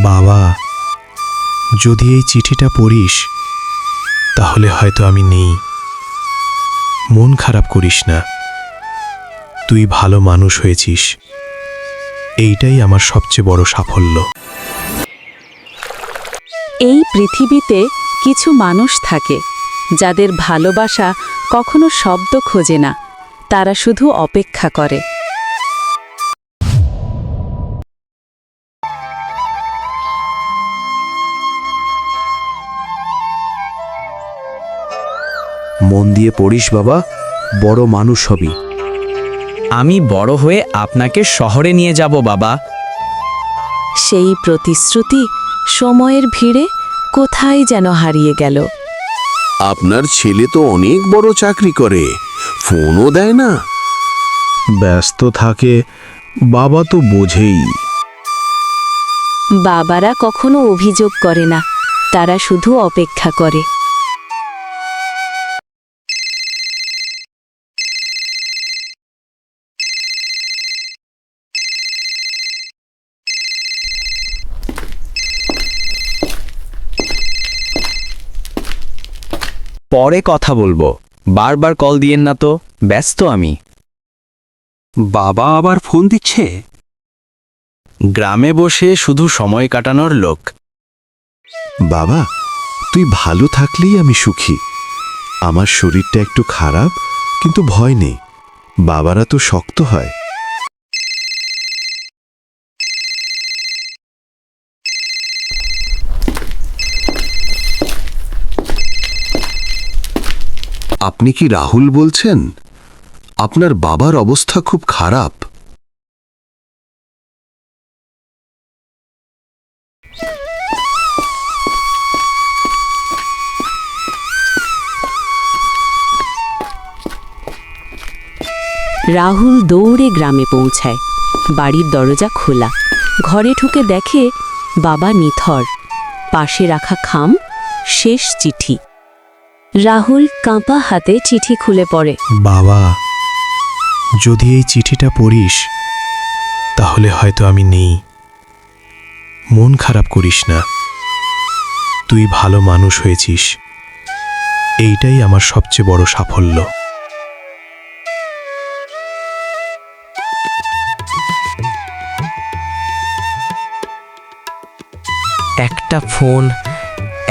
বাবা, যদি এই চিঠিটা পড়িস তাহলে হয়তো আমি নেই। মন খারাপ করিস না, তুই ভালো মানুষ হয়েছিস, এইটাই আমার সবচেয়ে বড় সাফল্য। এই পৃথিবীতে কিছু মানুষ থাকে যাদের ভালোবাসা কখনো শব্দ খোঁজে না, তারা শুধু অপেক্ষা করে। মন দিয়ে পড়িস বাবা, বড় মানুষ হবি। আমি বড় হয়ে আপনাকে শহরে নিয়ে যাব বাবা। সেই প্রতিশ্রুতি সময়ের ভিড়ে কোথায় যেন হারিয়ে গেল। আপনার ছেলে তো অনেক বড় চাকরি করে, ফোনও দেয় না। ব্যস্ত থাকে, বাবা তো বোঝেই। বাবারা কখনো অভিযোগ করে না, তারা শুধু অপেক্ষা করে। পরে কথা বলবো, বারবার কল দিয়েন না তো, ব্যস্ত আমি। বাবা আবার ফোন দিচ্ছে? গ্রামে বসে শুধু সময় কাটানোর লোক। বাবা, তুই ভালো থাকলেই আমি সুখী। আমার শরীরটা একটু খারাপ, কিন্তু ভয় নেই, বাবারা তো শক্ত হয়। আপনি কি রাহুল বলছেন? আপনার বাবার অবস্থা খুব খারাপ। রাহুল দৌড়ে গ্রামে পৌঁছায়। বাড়ির দরজা খোলা। ঘরে ঢুকে দেখে বাবা নিথর, পাশে রাখা খাম, শেষ চিঠি। রাহুল কাঁপা হাতে চিঠি খুলে পড়ে। বাবা, যদি এই চিঠিটা পড়িস তাহলে হয়তো আমি নেই। মন খারাপ করিস না, তুই ভালো মানুষ হয়েছিস, এইটাই আমার সবচেয়ে বড় সাফল্য।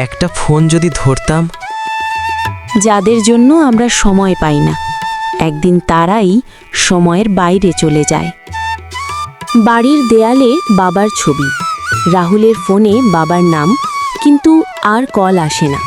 একটা ফোন যদি ধরতাম। যাদের জন্য আমরা সময় পাই না, একদিন তারাই সময়ের বাইরে চলে যায়। বাড়ির দেয়ালে বাবার ছবি, রাহুলের ফোনে বাবার নাম, কিন্তু আর কল আসে না।